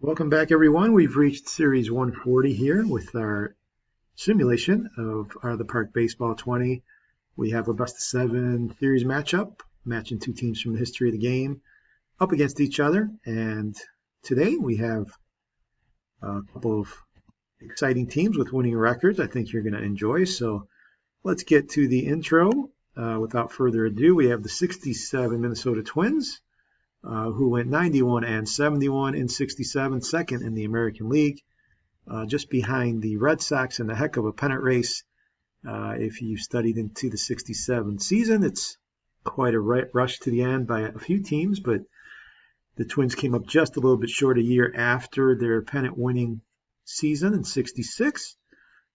Welcome back, everyone. We've reached Series 140 here with our simulation of the Park Baseball 20. We have a best-of-7 series matchup, matching two teams from the history of the game up against each other. And today we have a couple of exciting teams with winning records I think you're going to enjoy. So let's get to the intro. Without further ado, we have the 67 Minnesota Twins, who went 91 and 71 in 67, second in the American League, just behind the Red Sox in a heck of a pennant race. If you studied into the 67 season, it's quite a rush to the end by a few teams, but the Twins came up just a little bit short a year after their pennant-winning season in 66,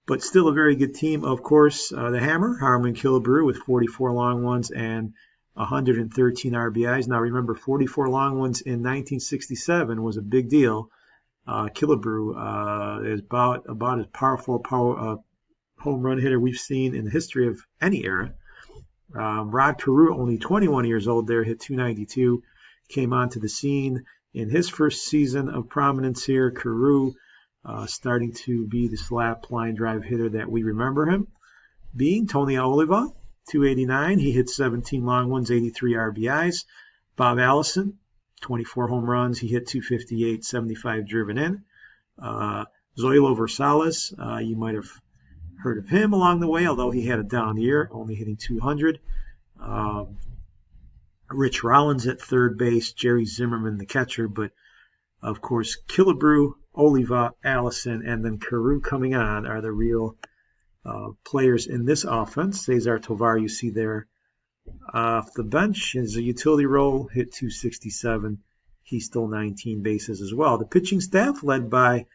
but still a very good team. Of course, the Hammer, Harmon Killebrew, with 44 long ones and 113 RBIs. Now remember, 44 long ones in 1967 was a big deal. Killebrew is about as powerful home run hitter we've seen in the history of any era. Rod Carew, only 21 years old there, hit 292, came onto the scene in his first season of prominence here. Carew starting to be the slap line drive hitter that we remember him being. Tony Oliva, 289. He hit 17 long ones, 83 RBIs. Bob Allison, 24 home runs. He hit 258, 75 driven in. Zoilo Versales, you might have heard of him along the way, although he had a down year, only hitting 200. Rich Rollins at third base. Jerry Zimmerman, the catcher. But, of course, Killebrew, Oliva, Allison, and then Carew coming on are the real players in this offense. Cesar Tovar, you see there off the bench, is a utility role, hit 267. He stole 19 bases as well. The pitching staff led by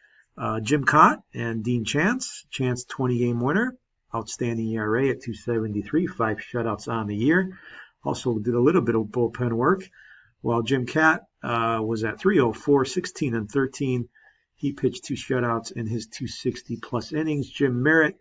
Jim Cott and Dean Chance. Chance, 20-game winner, outstanding ERA at 273, 5 shutouts on the year. Also did a little bit of bullpen work, while Jim Cott was at 304, 16 and 13. He pitched 2 shutouts in his 260-plus innings. Jim Merritt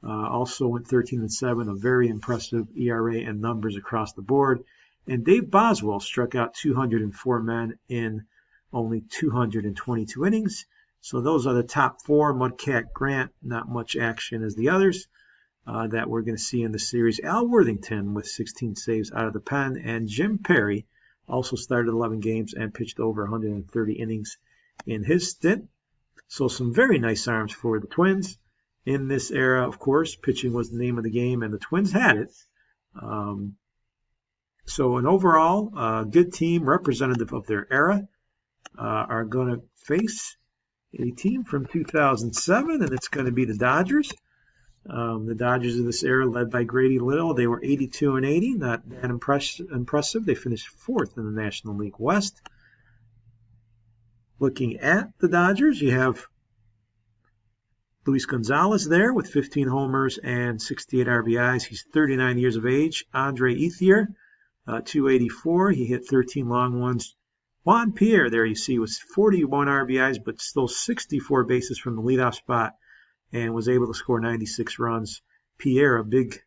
also went 13 and 7, a very impressive ERA and numbers across the board. And Dave Boswell struck out 204 men in only 222 innings. So those are the top 4. Mudcat Grant, not much action as the others that we're going to see in the series. Al Worthington with 16 saves out of the pen. And Jim Perry also started 11 games and pitched over 130 innings in his stint. So some very nice arms for the Twins. In this era, of course, pitching was the name of the game, and the Twins had it. So an overall good team, representative of their era, are going to face a team from 2007, and it's going to be the Dodgers. The Dodgers of this era, led by Grady Little, they were 82 and 80, not that impressive. They finished 4th in the National League West. Looking at the Dodgers, you have Luis Gonzalez there with 15 homers and 68 RBIs. He's 39 years of age. Andre Ethier, 284. He hit 13 long ones. Juan Pierre there, you see, was 41 RBIs, but stole 64 bases from the leadoff spot and was able to score 96 runs. Pierre, a big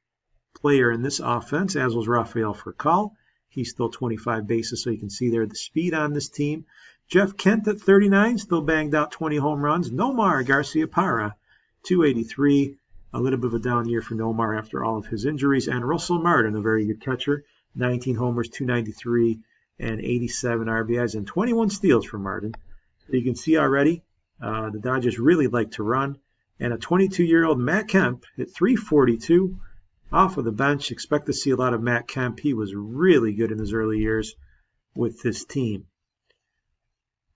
player in this offense, as was Rafael Furcal. He stole 25 bases, so you can see there the speed on this team. Jeff Kent at 39, still banged out 20 home runs. Nomar Garciaparra, 283, a little bit of a down year for Nomar after all of his injuries. And Russell Martin, a very good catcher, 19 homers, 293, and 87 RBIs, and 21 steals for Martin. So you can see already the Dodgers really like to run. And a 22-year-old Matt Kemp hit 342 off of the bench. Expect to see a lot of Matt Kemp. He was really good in his early years with this team.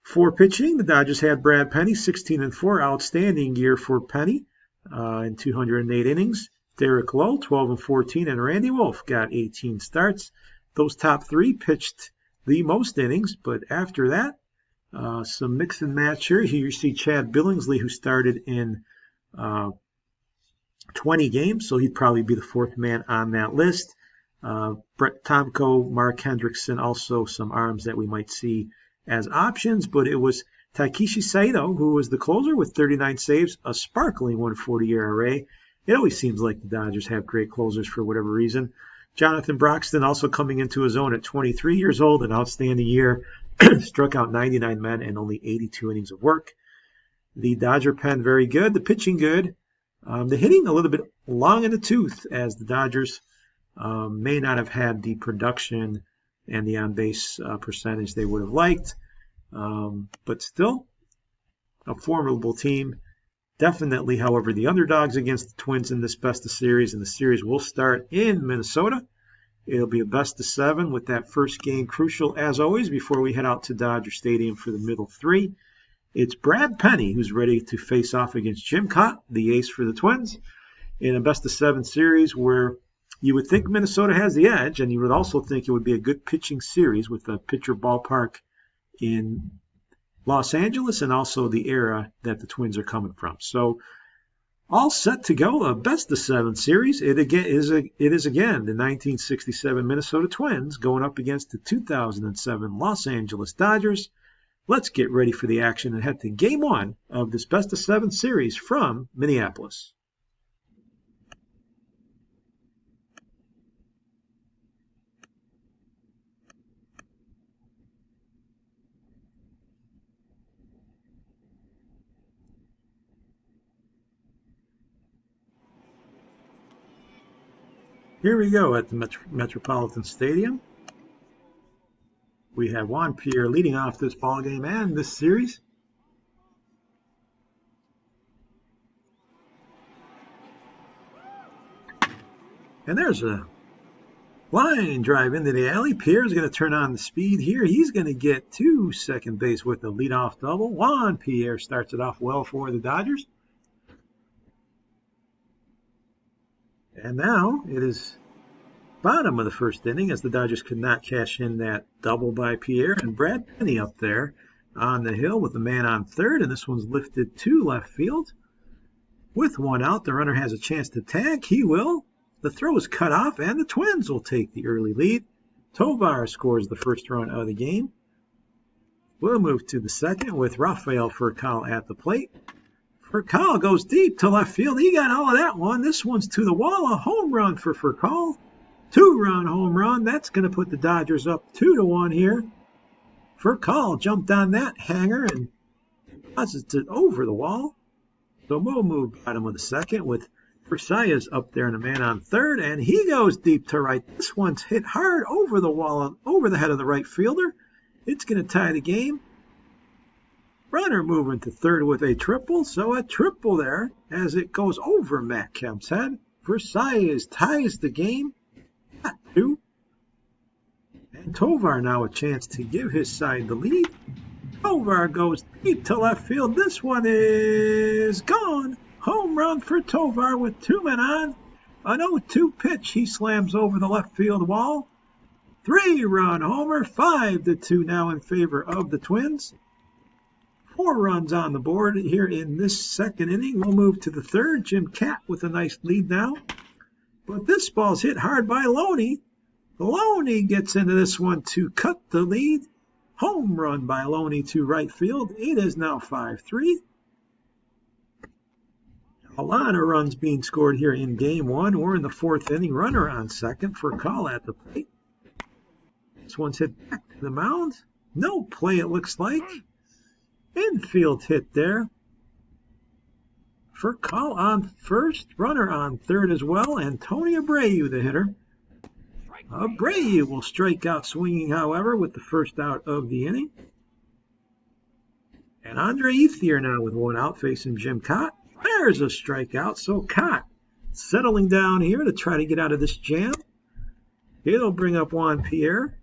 For pitching, the Dodgers had Brad Penny, 16 and 4, outstanding year for Penny in 208 innings. Derek Lowe, 12 and 14, and Randy Wolf got 18 starts. Those top 3 pitched the most innings, but after that, some mix and match here. Here you see Chad Billingsley, who started in 20 games, so he'd probably be the 4th man on that list. Brett Tomko, Mark Hendrickson, also some arms that we might see as options, but it was Takeshi Saito who was the closer with 39 saves, a sparkling 140 ERA. It always seems like the Dodgers have great closers for whatever reason. Jonathan Broxton also coming into his own at 23 years old, an outstanding year, Struck out 99 men and only 82 innings of work. The Dodger pen, very good. The pitching, good. The hitting, a little bit long in the tooth, as the Dodgers may not have had the production and the on-base percentage they would have liked. But still, a formidable team. Definitely, however, the underdogs against the Twins in this best of series, and the series will start in Minnesota. It'll be a best of 7 with that first game crucial, as always, before we head out to Dodger Stadium for the middle 3. It's Brad Penny who's ready to face off against Jim Cott, the ace for the Twins, in a best of 7 series where you would think Minnesota has the edge, and you would also think it would be a good pitching series with the pitcher ballpark in Los Angeles and also the era that the Twins are coming from. So all set to go, a best of 7 series. It is again the 1967 Minnesota Twins going up against the 2007 Los Angeles Dodgers. Let's get ready for the action and head to Game 1 of this best of 7 series from Minneapolis. Here we go at the Metropolitan Stadium. We have Juan Pierre leading off this ball game and this series. And there's a line drive into the alley. Pierre's going to turn on the speed here. He's going to get to second base with a leadoff double. Juan Pierre starts it off well for the Dodgers. And now it is bottom of the first inning as the Dodgers could not cash in that double by Pierre. And Brad Penny up there on the hill with the man on third. And this one's lifted to left field. With one out, the runner has a chance to tag. He will. The throw is cut off, and the Twins will take the early lead. Tovar scores the first run of the game. We'll move to the second with Rafael Furcal at the plate. Furcal goes deep to left field. He got all of that one. This one's to the wall. A home run for Furcal. 2-run home run. That's going to put the Dodgers up 2-1 here. Furcal jumped on that hanger and deposits it over the wall. So we'll move bottom of the second with Versailles up there and a man on third, and he goes deep to right. This one's hit hard over the wall, over the head of the right fielder. It's going to tie the game. Runner moving to third with a triple, so a triple there as it goes over Matt Kemp's head. Versailles ties the game at 2. And Tovar now a chance to give his side the lead. Tovar goes deep to left field. This one is gone. Home run for Tovar with 2 men on. An 0-2 pitch. He slams over the left field wall. 3-run homer. 5-2 now in favor of the Twins. 4 runs on the board here in this second inning. We'll move to the third. Jim Kaat with a nice lead now. But this ball's hit hard by Loney. Loney gets into this one to cut the lead. Home run by Loney to right field. It is now 5-3. A lot of runs being scored here in Game 1. We're in the 4th inning. Runner on second for Furcal at the plate. This one's hit back to the mound. No play, it looks like. Infield hit there. Furcal on first. Runner on third as well. And Tony Abreu, the hitter. Abreu will strike out swinging, however, with the first out of the inning. And Andre Ethier now with 1 out facing Jim Kaat. There's a strikeout, so Kaat settling down here to try to get out of this jam. It'll bring up Juan Pierre.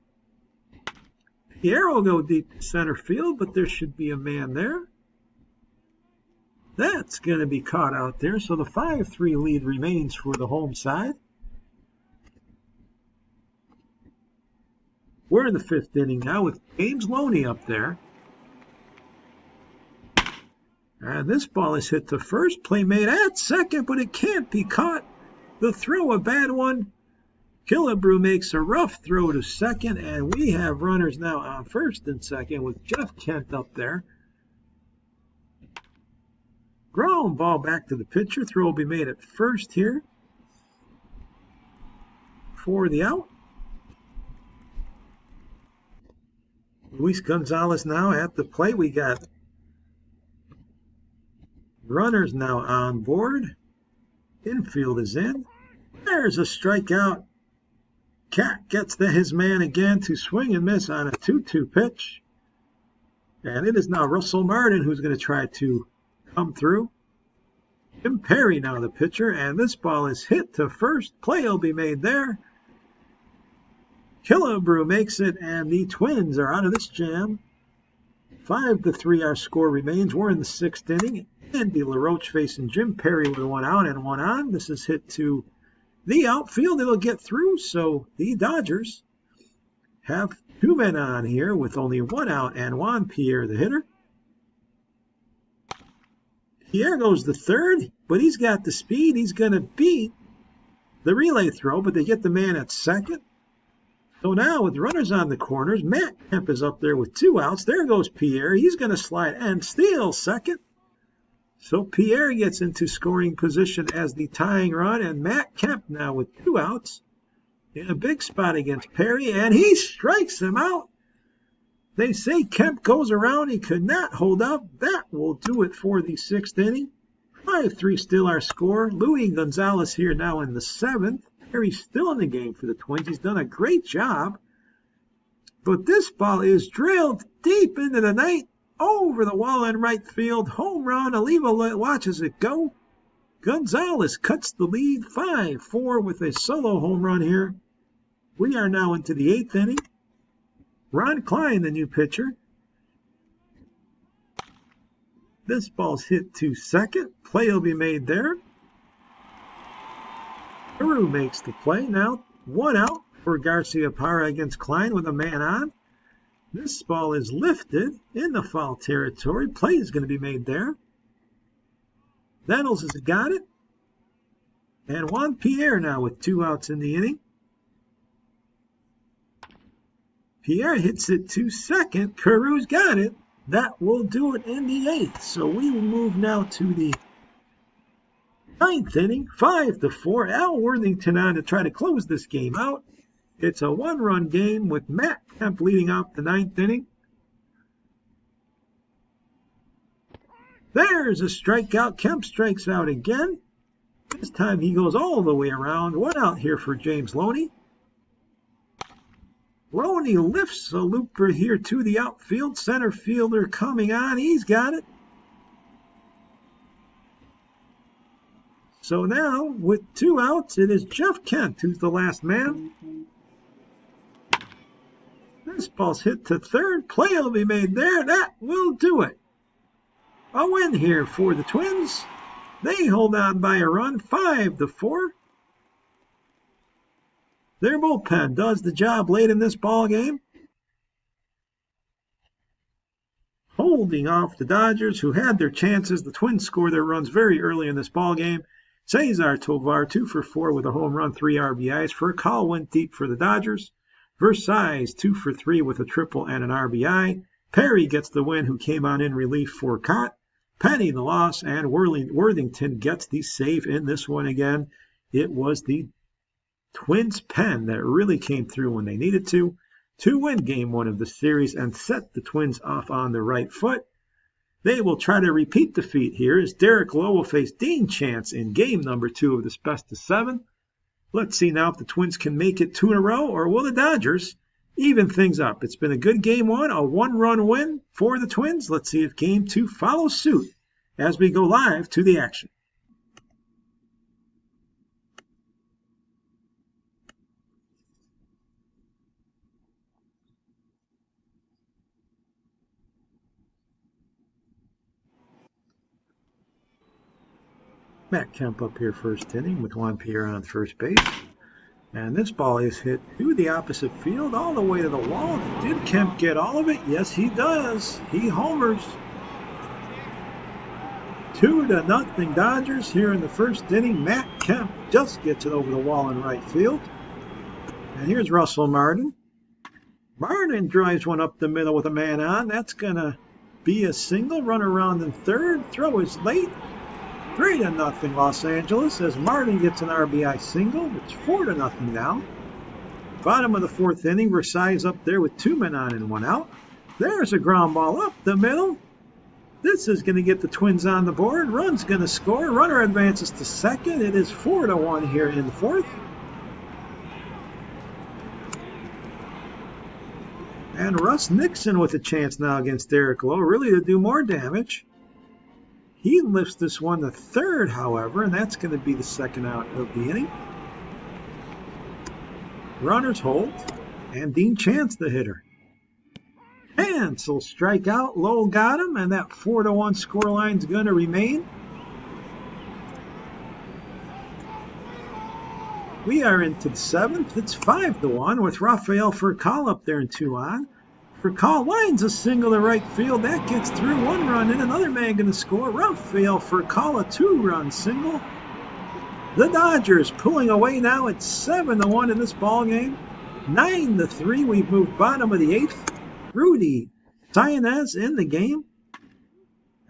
Pierre will go deep to center field, but there should be a man there. That's going to be caught out there, so the 5-3 lead remains for the home side. We're in the 5th inning now with James Loney up there. And this ball is hit to first. Play made at second, but it can't be caught. The throw, a bad one. Killebrew makes a rough throw to second, and we have runners now on first and second with Jeff Kent up there. Ground ball back to the pitcher. Throw will be made at first here for the out. Luis Gonzalez now at the plate. We got runners now on board. Infield is in. There's a strikeout. Cat gets his man again to swing and miss on a 2-2 pitch. And it is now Russell Martin who's going to try to come through. Jim Perry now the pitcher, and this ball is hit to first. Play will be made there. Killebrew makes it, and the Twins are out of this jam. 5-3 our score remains. We're in the 6th inning. Andy LaRoche facing Jim Perry with 1 out and 1 on. This is hit to the outfield. It'll get through, so the Dodgers have 2 men on here with only 1 out, and Juan Pierre the hitter. Pierre goes to third, but he's got the speed. He's going to beat the relay throw, but they get the man at second. So now with runners on the corners, Matt Kemp is up there with 2 outs. There goes Pierre. He's going to slide and steal second. So Pierre gets into scoring position as the tying run, and Matt Kemp now with 2 outs in a big spot against Perry, and he strikes him out. They say Kemp goes around. He could not hold up. That will do it for the 6th inning. 5-3 still our score. Luis Gonzalez here now in the 7th. Perry's still in the game for the Twins. He's done a great job. But this ball is drilled deep into the night, over the wall in right field. Home run. Oliva watches it go. Gonzalez cuts the lead 5-4 with a solo home run here. We are now into the 8th inning. Ron Klein, the new pitcher. This ball's hit to second. Play will be made there. Peru makes the play. Now 1 out for Garcia Parra against Klein with a man on. This ball is lifted in the foul territory. Play is going to be made there. Nettles has got it. And Juan Pierre now with 2 outs in the inning. Pierre hits it to second. Caru's got it. That will do it in the 8th. So we will move now to the 9th inning. 5-4. Al Worthington on to try to close this game out. It's a 1-run game with Matt Kemp leading off the 9th inning. There's a strikeout. Kemp strikes out again. This time he goes all the way around. 1 out here for James Loney. Loney lifts a looper here to the outfield. Center fielder coming on. He's got it. So now, with 2 outs, it is Jeff Kent who's the last man. This ball's hit to third. Play will be made there. That will do it. A win here for the Twins. They hold on by a run, 5-4. Their bullpen does the job late in this ball game, holding off the Dodgers, who had their chances. The Twins score their runs very early in this ball game. Cesar Tovar 2 for 4 with a home run, 3 RBIs. Furcal went deep for the Dodgers. Versailles 2 for 3 with a triple and an RBI. Perry gets the win, who came on in relief for Cott. Penny the loss, and Worthington gets the save in this one again. It was the Twins' pen that really came through when they needed to win game 1 of the series and set the Twins off on the right foot. They will try to repeat the feat here as Derek Lowe will face Dean Chance in game number 2 of this best of 7. Let's see now if the Twins can make it 2 in a row, or will the Dodgers even things up. It's been a good game 1, a 1-run win for the Twins. Let's see if game 2 follows suit as we go live to the action. Matt Kemp up here first inning with Juan Pierre on first base. And this ball is hit to the opposite field all the way to the wall. Did Kemp get all of it? Yes, he does. He homers. 2-0 Dodgers here in the first inning. Matt Kemp just gets it over the wall in right field. And here's Russell Martin. Martin drives one up the middle with a man on. That's going to be a single. Run around in third. Throw is late. 3-0 Los Angeles as Martin gets an RBI single. It's 4-0 now. Bottom of the 4th inning. Versailles up there with 2 men on and 1 out. There's a ground ball up the middle. This is going to get the Twins on the board. Run's going to score. Runner advances to second. It is 4-1 here in the fourth. And Russ Nixon with a chance now against Derek Lowe, really to do more damage. He lifts this one to third, however, and that's going to be the second out of the inning. Runners hold, and Dean Chance the hitter. Chance will strike out. Lowe got him, and that 4-1 scoreline's going to remain. We are into the seventh. It's 5-1 with Rafael Furcal up there in 2 on. Furcal lines a single to right field. That gets through. 1 run in. Another man going to score. Rafael Furcal, a 2-run single. The Dodgers pulling away now. It's 7-1 in this ball game. 9-3. We've moved bottom of the 8th. Rudy Saenz in the game.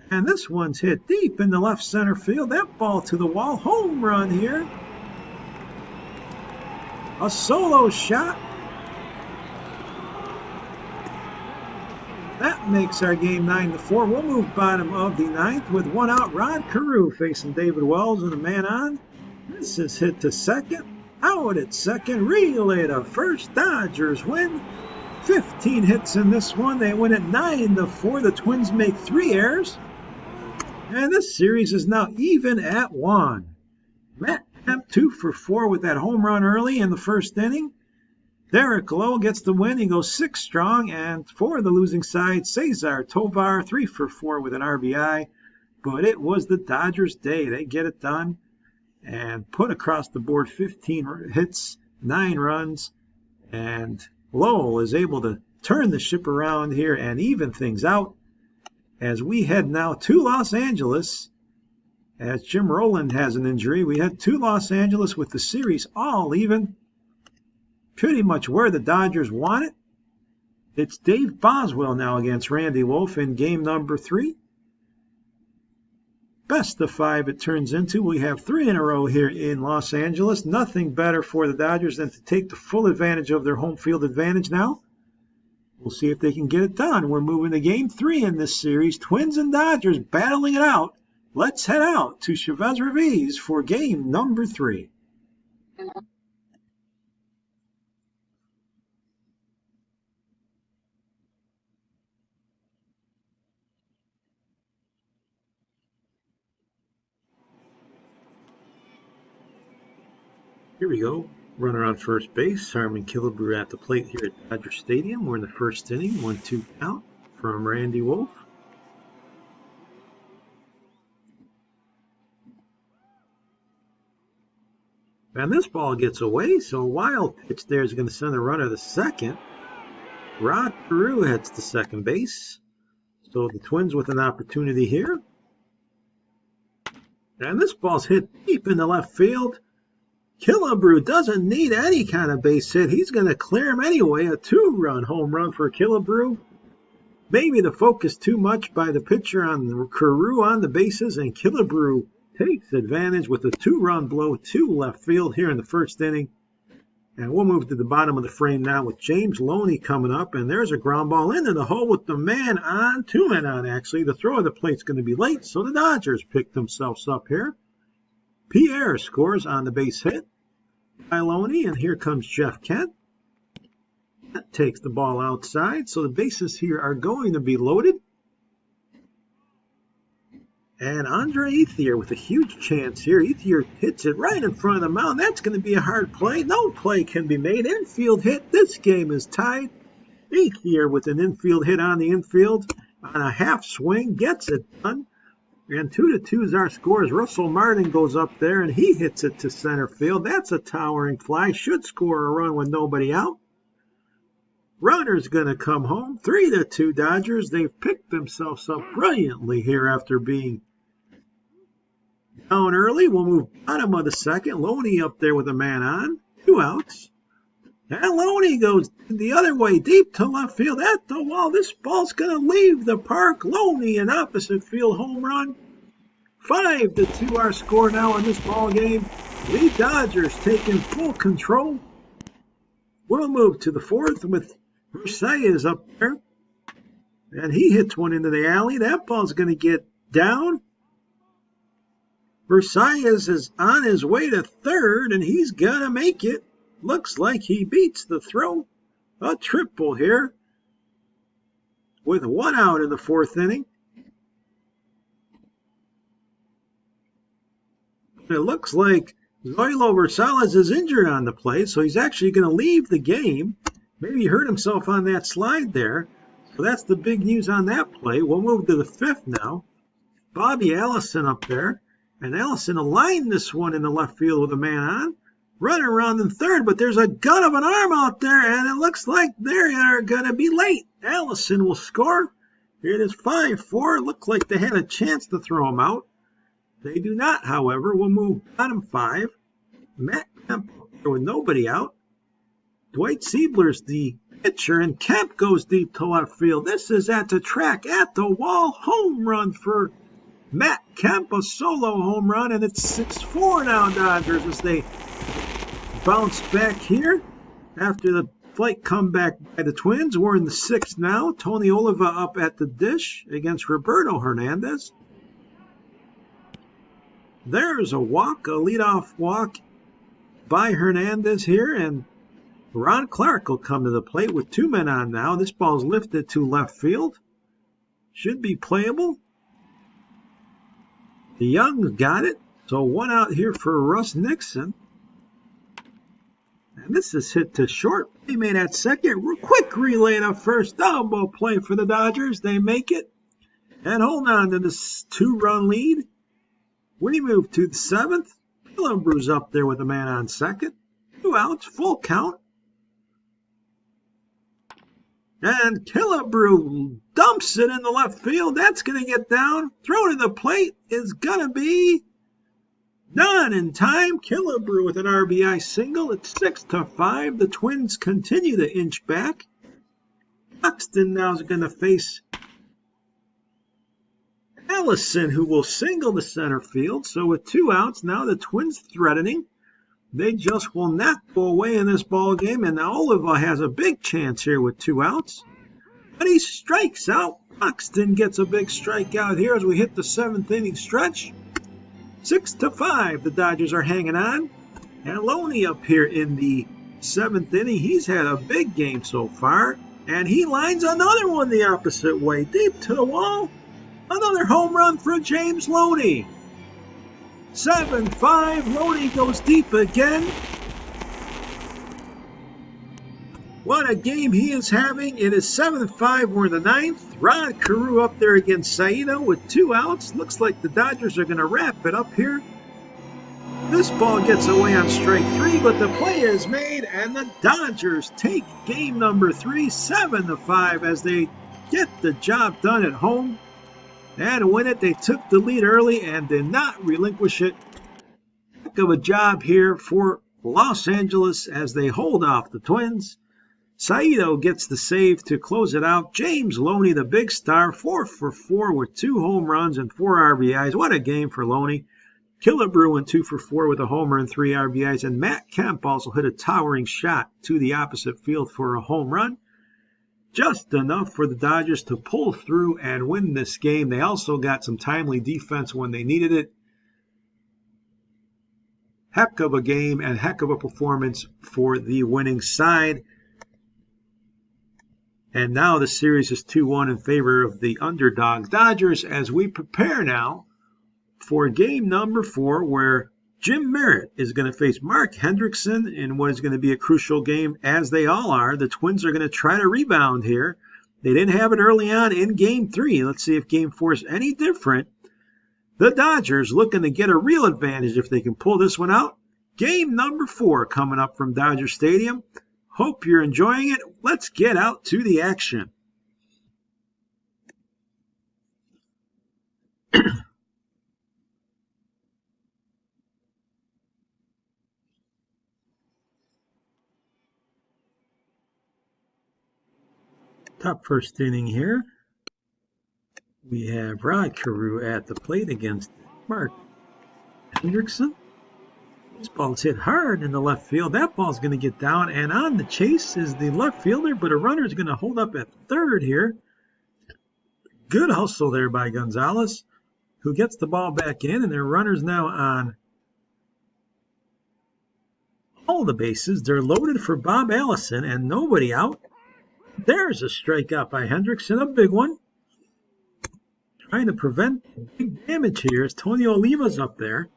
And this one's hit deep in the left center field. That ball to the wall. Home run here. A solo shot. That makes our game 9-4. We'll move bottom of the 9th with 1 out. Rod Carew facing David Wells and a man on. This is hit to second. Out at second. Relay to first. Dodgers win. 15 hits in this one. They win it 9-4. The Twins make 3 errors. And this series is now even at 1. Matt Kemp 2 for 4 with that home run early in the first inning. Derek Lowe gets the win. He goes 6 strong. And for the losing side, Cesar Tovar 3 for 4 with an RBI. But it was the Dodgers' day. They get it done and put across the board 15 hits, 9 runs. And Lowe is able to turn the ship around here and even things out as we head now to Los Angeles. As Jim Rowland has an injury, we head to Los Angeles with the series all even. Pretty much where the Dodgers want it. It's Dave Boswell now against Randy Wolf in game number 3. Best of 5 it turns into. We have 3 in a row here in Los Angeles. Nothing better for the Dodgers than to take the full advantage of their home field advantage now. We'll see if they can get it done. We're moving to game 3 in this series. Twins and Dodgers battling it out. Let's head out to Chavez Ravise for game number 3. Here we go. Runner on first base. Harmon Killebrew at the plate here at Dodger Stadium. We're in the first inning. 1-2 count from Randy Wolf. And this ball gets away, so a wild pitch there is going to send the runner to second. Rod Carew heads to second base. So the Twins with an opportunity here. And this ball's hit deep in the left field. Killebrew doesn't need any kind of base hit. He's going to clear him anyway. A 2-run home run for Killebrew. Maybe the focus too much by the pitcher on Carew on the bases, and Killebrew takes advantage with a 2-run blow to left field here in the first inning. And we'll move to the bottom of the frame now with James Loney coming up. And there's a ground ball into the hole with the man on, 2 men on actually. The throw of the plate's going to be late, so the Dodgers pick themselves up here. Pierre scores on the base hit by Loney, and here comes Jeff Kent. That takes the ball outside, so the bases here are going to be loaded. And Andre Ethier with a huge chance here. Ethier hits it right in front of the mound. That's going to be a hard play. No play can be made. Infield hit. This game is tied. Ethier with an infield hit on the infield on a half swing. Gets it done. And 2-2 is our score as Russell Martin goes up there and he hits it to center field. That's a towering fly. Should score a run with nobody out. Runner's going to come home. 3-2 Dodgers. They've picked themselves up brilliantly here after being down early. We'll move bottom of the second. Loney up there with a man on. 2 outs. And Loney goes the other way, deep to left field at the wall. This ball's going to leave the park. Loney, an opposite field home run. 5-2 our score now in this ball game. The Dodgers taking full control. We'll move to the fourth with Versailles up there. And he hits one into the alley. That ball's going to get down. Versailles is on his way to third, and he's going to make it. Looks like he beats the throw. A triple here with 1 out in the 4th inning. It looks like Zoilo Rosales is injured on the play, so he's actually going to leave the game. Maybe he hurt himself on that slide there. So that's the big news on that play. We'll move to the 5th now. Bobby Allison up there. And Allison aligned this one in the left field with a man on. Running around in third, but there's a gun of an arm out there, and it looks like they are going to be late. Allison will score. Here it is 5-4. Looks like they had a chance to throw him out. They do not, however. We'll move bottom 5. Matt Kemp with nobody out. Dwight Siebler's the pitcher, and Kemp goes deep to left field. This is at the track, at the wall. Home run for Matt Kemp, a solo home run, and it's 6-4 now, Dodgers, as they bounce back here after the flight comeback by the Twins. We're in the 6th now. Tony Oliva up at the dish against Roberto Hernandez. There's a walk, a leadoff walk by Hernandez here, and Ron Clark will come to the plate with 2 men on now. This ball's lifted to left field. Should be playable. The Young's got it, so 1 out here for Russ Nixon. And this is hit to short. They made that second. Quick relay to first. Double play for the Dodgers. They make it and hold on to this 2-run lead. We move to the 7th. Killebrew's up there with a man on second. 2 outs, full count. And Killebrew dumps it in the left field. That's going to get down. Throw to the plate is going to be done in time. Killebrew with an RBI single. It's 6-5. The Twins continue to inch back. Buxton now is going to face Allison, who will single to center field. So with 2 outs, now the Twins threatening. They just will not go away in this ball game, and now Oliva has a big chance here with 2 outs. But he strikes out. Buxton gets a big strikeout here as we hit the 7th inning stretch. 6-5, the Dodgers are hanging on. And Loney up here in the 7th inning. He's had a big game so far, and he lines another one the opposite way, deep to the wall. Another home run for James Loney. 7-5, Loney goes deep again. What a game he is having. It is 7-5, we're in the 9th. Rod Carew up there against Saito with 2 outs. Looks like the Dodgers are going to wrap it up here. This ball gets away on strike 3, but the play is made, and the Dodgers take game number 3, 7-5, as they get the job done at home. And win it. They took the lead early and did not relinquish it. Heck of a job here for Los Angeles as they hold off the Twins. Saito gets the save to close it out. James Loney, the big star, 4 for 4 with 2 home runs and 4 RBIs. What a game for Loney. Killebrew went 2 for 4 with a homer and 3 RBIs. And Matt Kemp also hit a towering shot to the opposite field for a home run. Just enough for the Dodgers to pull through and win this game. They also got some timely defense when they needed it. Heck of a game and heck of a performance for the winning side. And now the series is 2-1 in favor of the underdog Dodgers as we prepare now for game number 4, where Jim Merritt is going to face Mark Hendrickson in what is going to be a crucial game, as they all are. The Twins are going to try to rebound here. They didn't have it early on in Game 3. Let's see if Game 4 is any different. The Dodgers looking to get a real advantage if they can pull this one out. Game number 4 coming up from Dodger Stadium. Hope you're enjoying it. Let's get out to the action. Top first inning here. We have Rod Carew at the plate against Mark Hendrickson. This ball's hit hard in the left field. That ball's going to get down, and on the chase is the left fielder, but a runner is going to hold up at third here. Good hustle there by Gonzalez, who gets the ball back in, and their runners now on all the bases. They're loaded for Bob Allison and nobody out. There's a strikeout by Hendrickson, a big one. Trying to prevent big damage here as Tony Oliva's up there.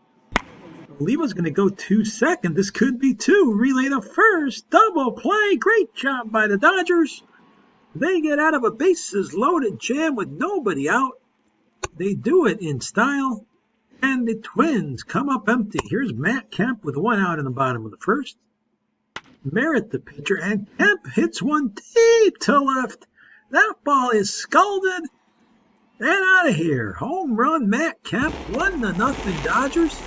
Oliva's going to go to second. This could be two. Relay to first. Double play. Great job by the Dodgers. They get out of a bases loaded jam with nobody out. They do it in style. And the Twins come up empty. Here's Matt Kemp with one out in the bottom of the first. Merritt, the pitcher, and Kemp hits one deep to left. That ball is scalded and out of here. Home run, Matt Kemp, 1-0 Dodgers.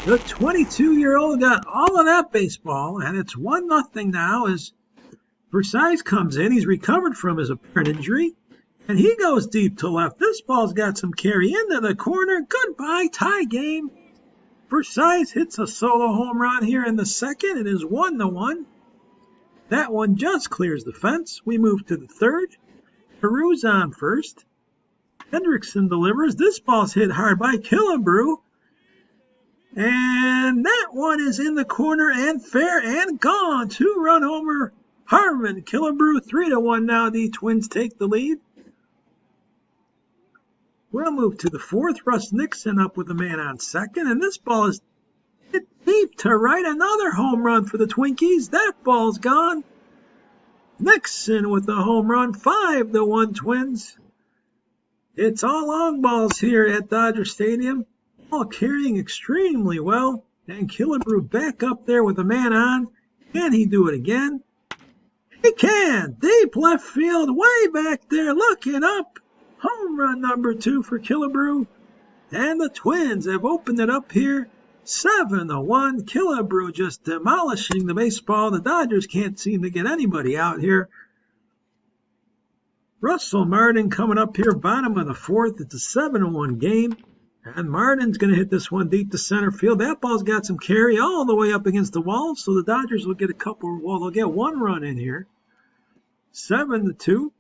The 22-year-old got all of that baseball, and it's 1-0 now as Versailles comes in. He's recovered from his apparent injury, and he goes deep to left. This ball's got some carry into the corner. Goodbye, tie game. Versailles hits a solo home run here in the second. It is 1-1. That one just clears the fence. We move to the third. Peru's on first. Hendrickson delivers. This ball's hit hard by Killebrew. And that one is in the corner and fair and gone. 2-run homer. Harmon Killebrew, 3-1 now. The Twins take the lead. We'll move to the fourth. Russ Nixon up with a man on second. And this ball is hit deep to right. Another home run for the Twinkies. That ball's gone. Nixon with the home run. 5-1 Twins. It's all long balls here at Dodger Stadium. All carrying extremely well. And Killebrew back up there with a man on. Can he do it again? He can. Deep left field. Way back there looking up. Home run number 2 for Killebrew. And the Twins have opened it up here. 7-1. Killebrew just demolishing the baseball. The Dodgers can't seem to get anybody out here. Russell Martin coming up here, bottom of the fourth. It's a 7-1 game. And Martin's going to hit this one deep to center field. That ball's got some carry all the way up against the wall. So the Dodgers will get they'll get one run in here. 7-2.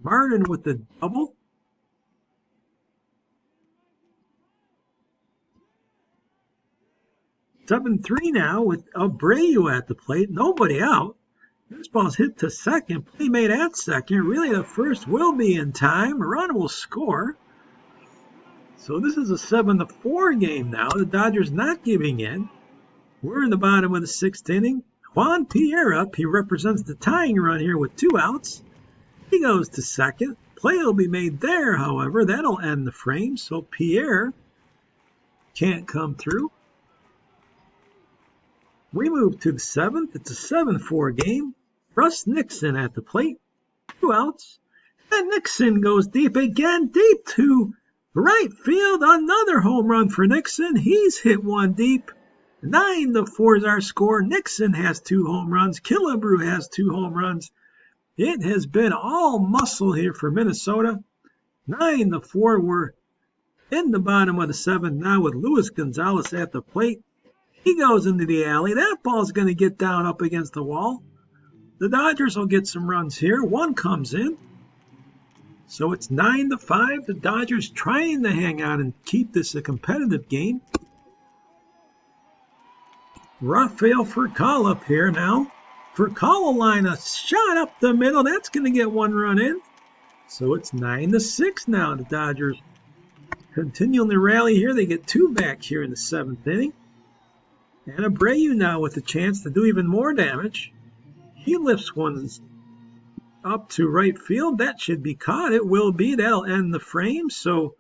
Martin with the double. 7-3 now with Abreu at the plate. Nobody out. This ball's hit to second. Play made at second. Really, the first will be in time. A run will score. So this is a 7-4 game now. The Dodgers not giving in. We're in the bottom of the sixth inning. Juan Pierre up. He represents the tying run here with 2 outs. He goes to second. Play will be made there, however. That'll end the frame. So Pierre can't come through. We move to the seventh. It's a 7-4 game. Russ Nixon at the plate. 2 outs. And Nixon goes deep again. Deep to right field. Another home run for Nixon. He's hit one deep. 9-4 is our score. Nixon has 2 home runs. Killebrew has 2 home runs. It has been all muscle here for Minnesota. 9-4. We're in the bottom of the 7th now with Luis Gonzalez at the plate. He goes into the alley. That ball's going to get down up against the wall. The Dodgers will get some runs here. One comes in. So it's 9-5. The Dodgers trying to hang on and keep this a competitive game. Rafael Furcal up here now. Furcal will line a shot up the middle. That's going to get 1 run in. So it's 9-6 now. The Dodgers continuing the rally here. They get 2 back here in the 7th inning. And Abreu now with a chance to do even more damage. He lifts one up to right field. That should be caught. It will be. That'll end the frame. So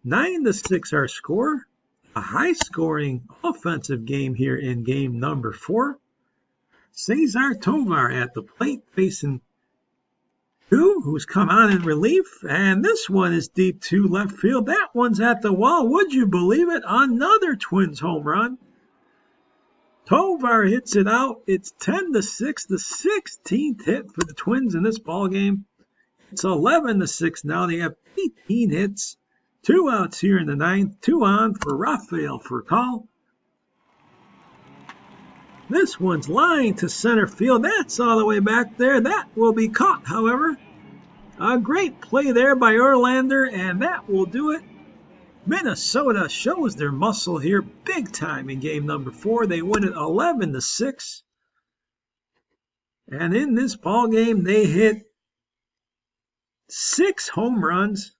9-6 our score. A high-scoring offensive game here in game number 4. Cesar Tovar at the plate facing Hu, who's come on in relief. And this one is deep to left field. That one's at the wall. Would you believe it? Another Twins home run. Tovar hits it out. It's 10-6, the 16th hit for the Twins in this ball game. It's 11-6 now. They have 18 hits. 2 outs here in the 9th. 2 on for Rafael Furcal. This one's lined to center field. That's all the way back there. That will be caught, however. A great play there by Erlander, and that will do it. Minnesota shows their muscle here big time in game number 4. They win it 11-6. And in this ball game, they hit 6 home runs.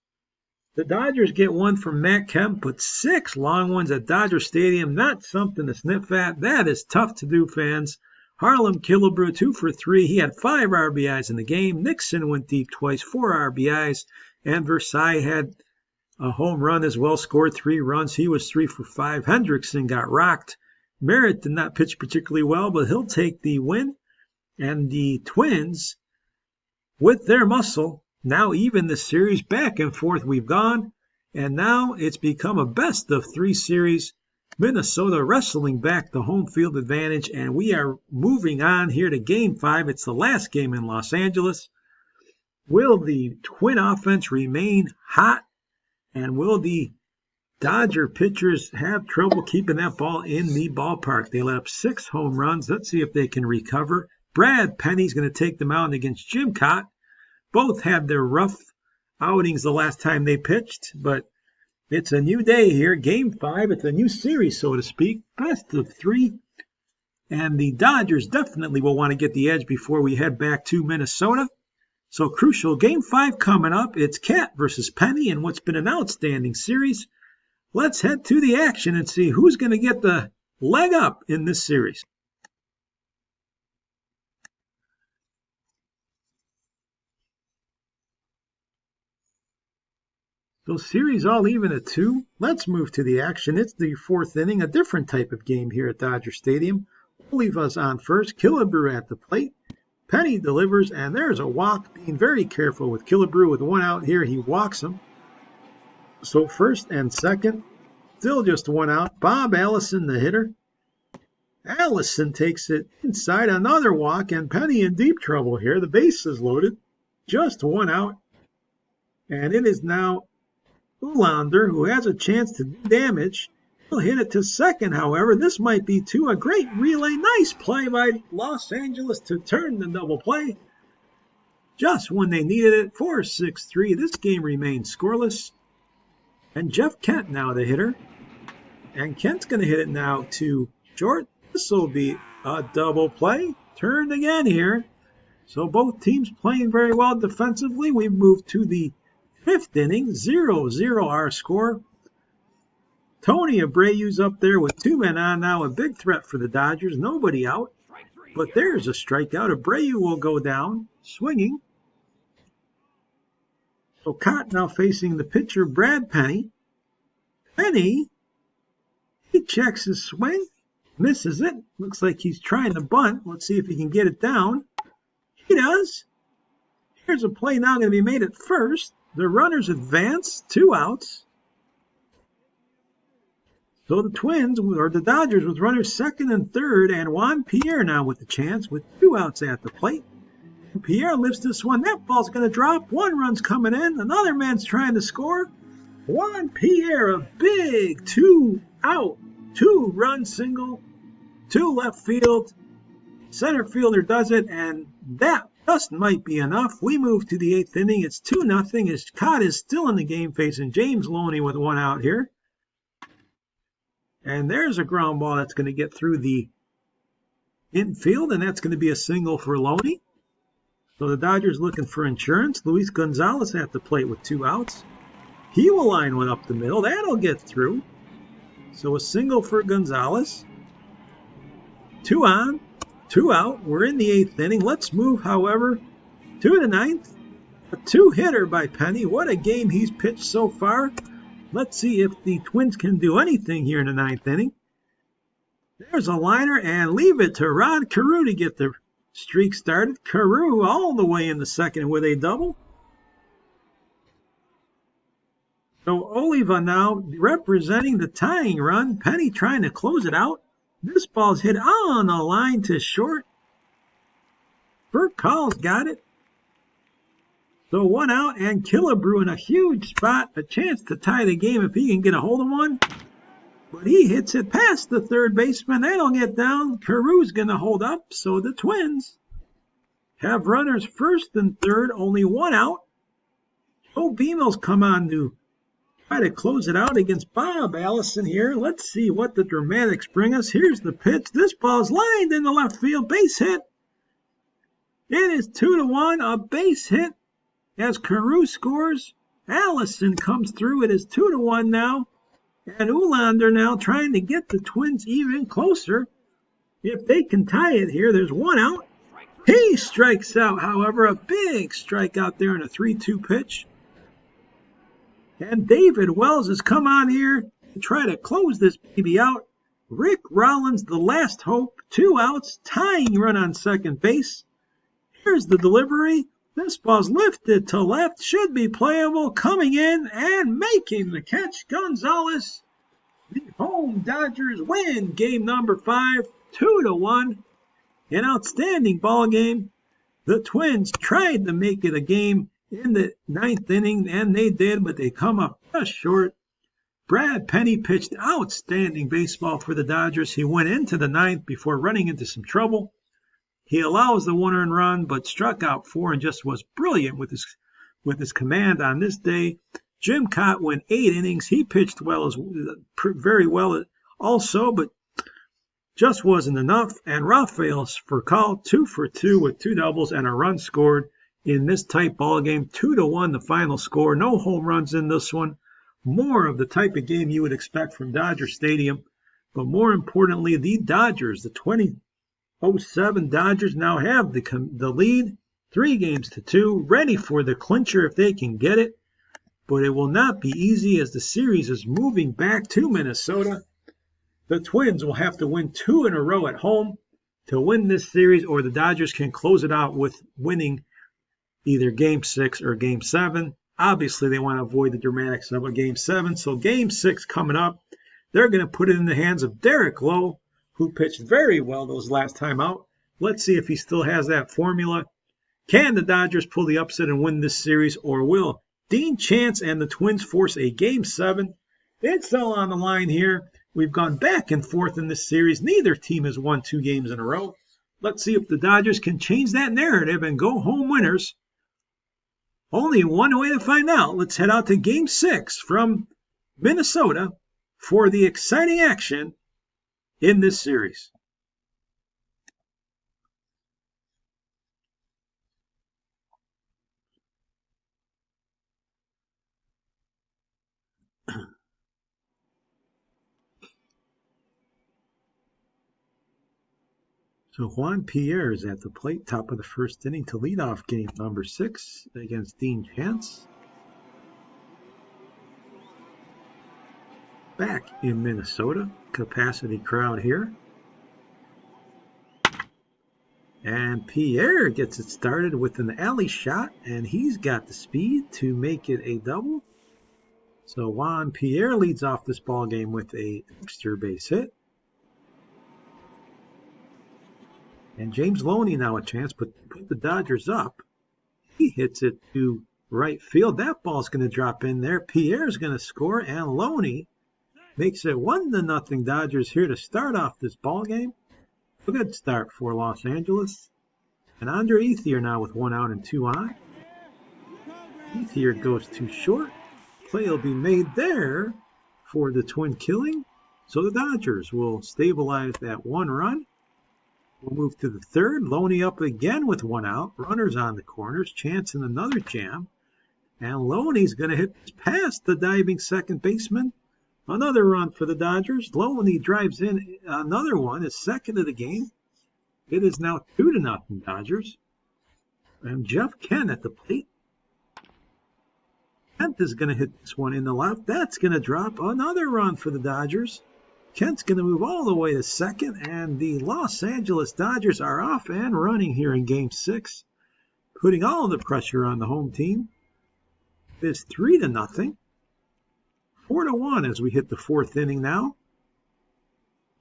The Dodgers get one from Matt Kemp, but 6 long ones at Dodger Stadium. Not something to sniff at. That is tough to do, fans. Harlem Killebrew, 2 for 3. He had 5 RBIs in the game. Nixon went deep twice, 4 RBIs. And Versailles had a home run as well, scored 3 runs. He was 3 for 5. Hendrickson got rocked. Merritt did not pitch particularly well, but he'll take the win. And the Twins, with their muscle, now even the series. Back and forth we've gone. And now it's become a best-of-3 series. Minnesota wrestling back the home field advantage, and we are moving on here to Game 5. It's the last game in Los Angeles. Will the Twin offense remain hot, and will the Dodger pitchers have trouble keeping that ball in the ballpark? They let up 6 home runs. Let's see if they can recover. Brad Penny's going to take the mound against Jim Cott. Both had their rough outings the last time they pitched, but it's a new day here, Game 5. It's a new series, so to speak, best of 3. And the Dodgers definitely will want to get the edge before we head back to Minnesota. So crucial, Game 5 coming up. It's Cat versus Penny in what's been an outstanding series. Let's head to the action and see who's going to get the leg up in this series. So series all even at 2. Let's move to the action. It's the 4th inning, a different type of game here at Dodger Stadium. Oliva's on first, Killebrew at the plate. Penny delivers, and there's a walk. Being very careful with Killebrew with 1 out here. He walks him. So first and second, still just 1 out. Bob Allison, the hitter. Allison takes it inside, another walk, and Penny in deep trouble here. The base is loaded. Just 1 out. And it is now Ullander, who has a chance to do damage. He'll hit it to second, however. This might be 2. A great relay. Nice play by Los Angeles to turn the double play. Just when they needed it. 4-6-3. This game remains scoreless. And Jeff Kent now the hitter. And Kent's going to hit it now to short. This will be a double play. Turned again here. So both teams playing very well defensively. We've moved to the 5th inning, 0-0 our score. Tony Abreu's up there with 2 men on now, a big threat for the Dodgers. Nobody out, but there's a strikeout. Abreu will go down, swinging. So Cott now facing the pitcher, Brad Penny. Penny, he checks his swing, misses it. Looks like he's trying to bunt. Let's see if he can get it down. He does. Here's a play now going to be made at first. The runners advance, 2 outs. So the Twins, or the Dodgers, with runners second and third, and Juan Pierre now with the chance with 2 outs at the plate. And Pierre lifts this one. That ball's going to drop. 1 run's coming in. Another man's trying to score. Juan Pierre, a big 2-out, 2-run single, to left field. Center fielder does it, and that just might be enough. We move to the 8th inning. It's 2-0 as Cott is still in the game facing James Loney with 1 out here. And there's a ground ball that's going to get through the infield, and that's going to be a single for Loney. So the Dodgers looking for insurance. Luis Gonzalez at the plate with 2 outs. He will line one up the middle. That'll get through. So a single for Gonzalez. 2 on. 2 out. We're in the 8th inning. Let's move, however, to the 9th. A 2-hitter by Penny. What a game he's pitched so far. Let's see if the Twins can do anything here in the 9th inning. There's a liner, and leave it to Rod Carew to get the streak started. Carew all the way in the 2nd with a double. So Oliva now representing the tying run. Penny trying to close it out. This ball's hit on the line to short. Bert Call's got it. So 1 out, and Killebrew in a huge spot. A chance to tie the game if he can get a hold of one. But he hits it past the 3rd baseman. That'll get down. Carew's going to hold up. So the Twins have runners 1st and 3rd. Only 1 out. Oh, Beamill's come on to try to close it out against Bob Allison here. Let's see what the dramatics bring us. Here's the pitch. This ball's lined in the left field. Base hit. It is 2-1. A base hit as Carew scores. Allison comes through. It is 2-1 now. And Ulander now trying to get the Twins even closer. If they can tie it here, there's one out. He strikes out, however, a big strikeout there in a 3-2 pitch. And David Wells has come on here to try to close this baby out. Rick Rollins, the last hope, 2 outs, tying run on second base. Here's the delivery. This ball's lifted to left, should be playable, coming in and making the catch. Gonzalez, the home Dodgers win game number 5, 2-1. An outstanding ball game. The Twins tried to make it a game in the 9th inning, and they did, but they come up just short. Brad Penny pitched outstanding baseball for the Dodgers. He went into the 9th before running into some trouble. He allows the 1-earned run, but struck out 4 and just was brilliant with his command on this day. Jim Cott went 8 innings. He pitched very well also, but just wasn't enough. And Rafael Furcal, 2 for 2 with 2 doubles and a run scored in this tight ball game. 2-1 the final score. No home runs in this one. More of the type of game you would expect from Dodger Stadium. But more importantly, the Dodgers, the 2007 Dodgers, now have the lead, 3-2, ready for the clincher if they can get it. But it will not be easy as the series is moving back to Minnesota. The Twins will have to win 2 in a row at home to win this series, or the Dodgers can close it out with winning either Game 6 or Game 7. Obviously, they want to avoid the dramatics of a Game 7, so Game 6 coming up. They're going to put it in the hands of Derek Lowe, who pitched very well those last time out. Let's see if he still has that formula. Can the Dodgers pull the upset and win this series, or will Dean Chance and the Twins force a Game 7? It's all on the line here. We've gone back and forth in this series. Neither team has won 2 games in a row. Let's see if the Dodgers can change that narrative and go home winners. Only one way to find out. Let's head out to Game 6 from Minnesota for the exciting action in this series. So Juan Pierre is at the plate, top of the first inning to lead off game number 6 against Dean Chance. Back in Minnesota, capacity crowd here. And Pierre gets it started with an alley shot, and he's got the speed to make it a double. So Juan Pierre leads off this ball game with a extra base hit. And James Loney now a chance, but put the Dodgers up. He hits it to right field. That ball's going to drop in there. Pierre's going to score, and Loney makes it 1-0 Dodgers here to start off this ball game. A good start for Los Angeles. And Andre Ethier now with 1 out and 2 on. Ethier goes too short. Play will be made there for the twin killing. So the Dodgers will stabilize that 1 run. We'll move to the 3rd. Loney up again with 1 out. Runners on the corners. Chance in another jam. And Loney's going to hit past the diving second baseman. Another run for the Dodgers. Loney drives in another one, his second of the game. It is now 2-0 Dodgers. And Jeff Kent at the plate. Kent is going to hit this one in the left. That's going to drop another run for the Dodgers. Kent's going to move all the way to second, and the Los Angeles Dodgers are off and running here in Game 6, putting all the pressure on the home team. It's 3-0. 4-1 as we hit the 4th inning now.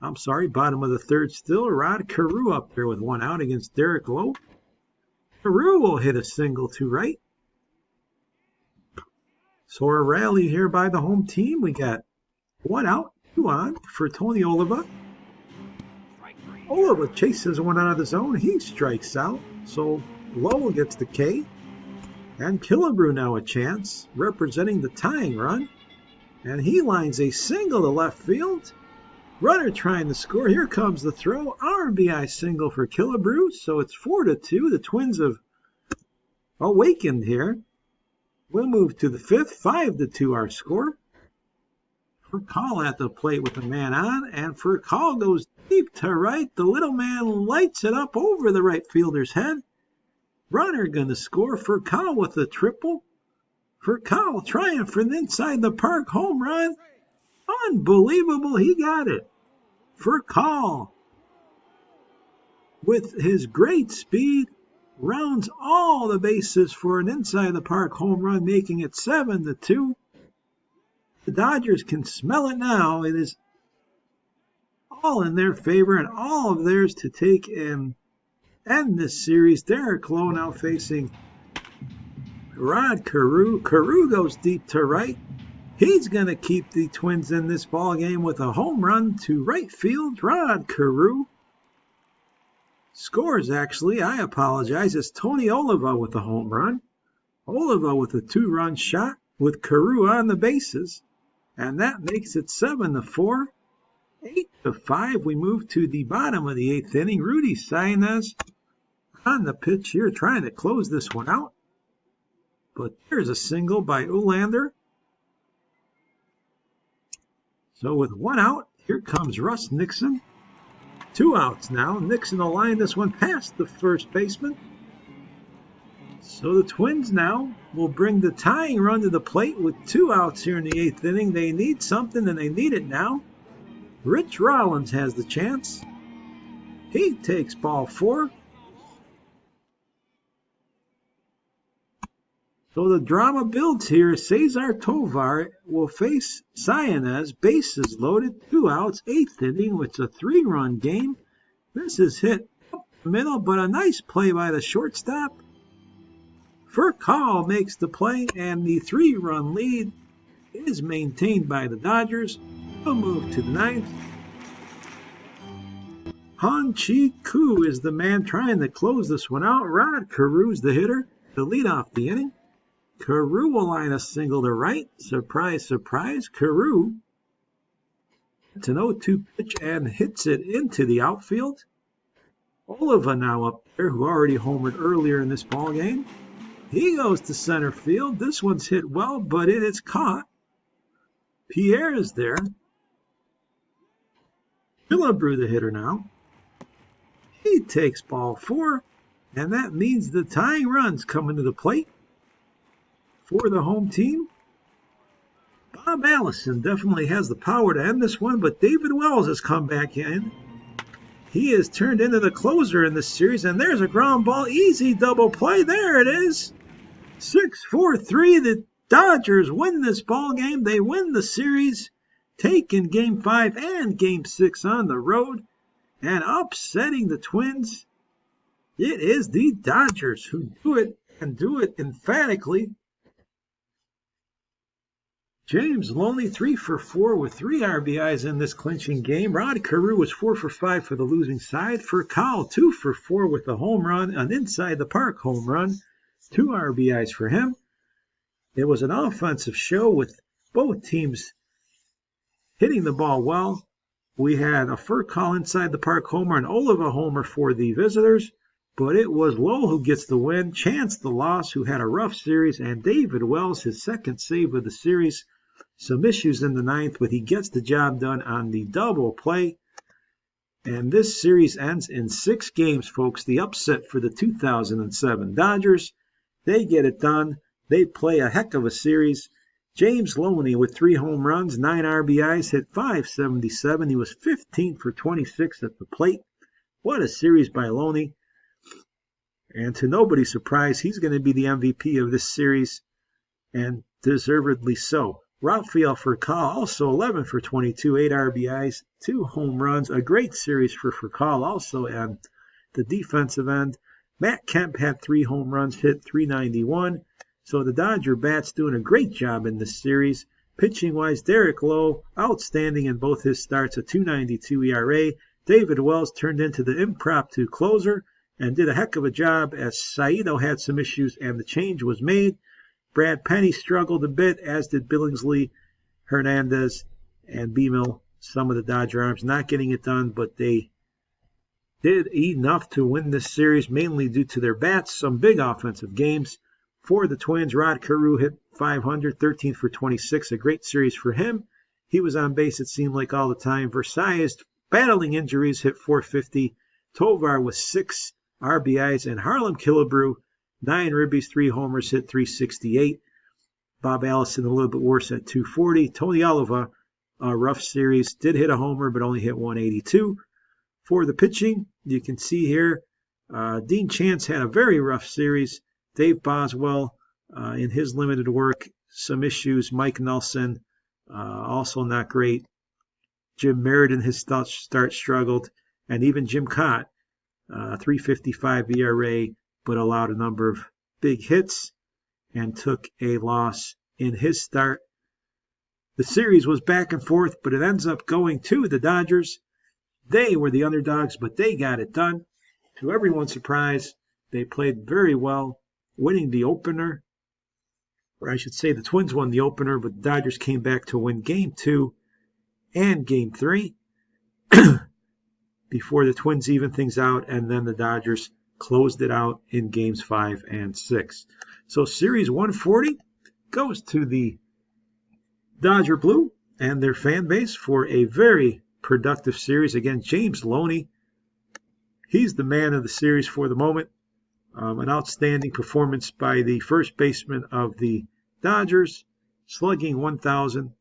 I'm sorry, bottom of the 3rd still. Rod Carew up there with 1 out against Derek Lowe. Carew will hit a single to right. So a rally here by the home team. We got 1 out. 2 on for Tony Oliva. Oliva chases 1 out of the zone. He strikes out. So Lowell gets the K. And Killebrew now a chance, representing the tying run. And he lines a single to left field. Runner trying to score. Here comes the throw. RBI single for Killebrew. So it's 4-2. The Twins have awakened here. We'll move to the fifth. 5-2 our score. Furcal at the plate with the man on. And Furcal goes deep to right. The little man lights it up over the right fielder's head. Runner going to score. Furcal with a triple. Furcal trying for the inside the park home run. Unbelievable, he got it. Furcal, with his great speed, rounds all the bases for an inside the park home run, making it 7-2. The Dodgers can smell it now. It is all in their favor and all of theirs to take and end this series. Derek Lowe now facing Rod Carew. Carew goes deep to right. He's going to keep the Twins in this ball game with a home run to right field. Rod Carew scores, actually. I apologize. It's Tony Oliva with the home run. Oliva with a 2-run shot with Carew on the bases. And that makes it 7-4. 8-5. We move to the bottom of the 8th inning. Rudy Saenz on the pitch here, trying to close this one out. But there's a single by Ullander. So with 1 out, here comes Russ Nixon. 2 outs now. Nixon will line this one past the first baseman. So the Twins now will bring the tying run to the plate with 2 outs here in the 8th inning. They need something, and they need it now. Rich Rollins has the chance. He takes ball 4. So the drama builds here. Cesar Tovar will face Saenz, bases loaded, 2 outs, 8th inning, which is a 3-run game. This is hit up the middle, but a nice play by the shortstop. Furcal makes the play, and the 3-run lead is maintained by the Dodgers. We'll move to the 9th. Han Chi-Koo is the man trying to close this one out. Rod Carew's the hitter to lead off the inning. Carew will line a single to right. Surprise, surprise. Carew. It's an 0-2 pitch and hits it into the outfield. Oliva now up there, who already homered earlier in this ball game. He goes to center field. This one's hit well, but it is caught. Pierre is there. Killebrew the hitter now. He takes ball 4, and that means the tying run's coming to the plate. For the home team, Bob Allison definitely has the power to end this one, but David Wells has come back in. He is turned into the closer in this series, and there's a ground ball. Easy double play. There it is. 6-4-3. The Dodgers win this ball game. They win the series, taking Game 5 and Game 6 on the road, and upsetting the Twins. It is the Dodgers who do it, and do it emphatically. James Loney 3 for 4 with 3 RBIs in this clinching game. Rod Carew was 4 for 5 for the losing side. Furcal 2 for 4 with a home run, an inside the park home run. 2 RBIs for him. It was an offensive show with both teams hitting the ball well. We had a Furcal inside the park homer and Oliva homer for the visitors, but it was Lowe who gets the win, Chance the loss, who had a rough series, and David Wells his second save of the series. Some issues in the 9th, but he gets the job done on the double play. And this series ends in 6 games, folks. The upset for the 2007 Dodgers. They get it done. They play a heck of a series. James Loney with 3 home runs, 9 RBIs, hit .577. He was 15 for 26 at the plate. What a series by Loney. And to nobody's surprise, he's going to be the MVP of this series, and deservedly so. Rafael Furcal, also 11 for 22, 8 RBIs, 2 home runs. A great series for Furcal, also on the defensive end. Matt Kemp had 3 home runs, hit .391. So the Dodger bats doing a great job in this series. Pitching-wise, Derek Lowe, outstanding in both his starts, a .292 ERA. David Wells turned into the impromptu closer. and did a heck of a job as Saito had some issues and the change was made. Brad Penny struggled a bit, as did Billingsley, Hernandez, and Beamill. Some of the Dodger arms not getting it done, but they did enough to win this series, mainly due to their bats. Some big offensive games for the Twins. Rod Carew hit .500, 13 for 26, a great series for him. He was on base, it seemed like, all the time. Versailles, battling injuries, hit .450. Tovar with 6 RBIs, and Harlem Killebrew, 9 ribbies, 3 homers, hit .368. Bob Allison a little bit worse at .240. Tony Oliva, a rough series, did hit a homer, but only hit .182. For the pitching, you can see here, Dean Chance had a very rough series. Dave Boswell, in his limited work, some issues. Mike Nelson, also not great. Jim Merritt in his start struggled. And even Jim Cott, 3.55 ERA, but allowed a number of big hits and took a loss in his start. The series was back and forth, but it ends up going to the Dodgers. They were the underdogs, but they got it done. To everyone's surprise, they played very well, winning the opener. Or I should say the Twins won the opener, but the Dodgers came back to win Game 2 and Game 3 before the Twins evened things out, and then the Dodgers closed it out in Games 5 and 6. So Series 140 goes to the Dodger Blue and their fan base for a very productive series. Again, James Loney, he's the man of the series for the moment. An outstanding performance by the first baseman of the Dodgers, slugging 1,000,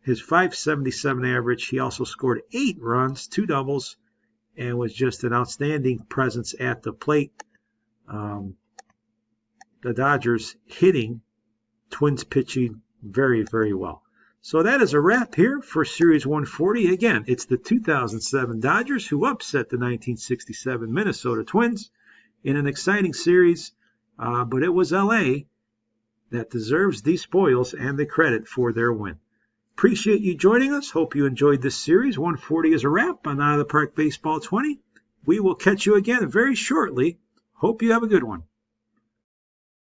his .577 average. He also scored 8 runs, 2 doubles, and was just an outstanding presence at the plate. The Dodgers hitting, Twins pitching very, very well. So that is a wrap here for Series 140. Again, it's the 2007 Dodgers who upset the 1967 Minnesota Twins in an exciting series, but it was LA that deserves the spoils and the credit for their win. Appreciate you joining us. Hope you enjoyed this series. 140 is a wrap on Out of the Park Baseball 20. We will catch you again very shortly. Hope you have a good one.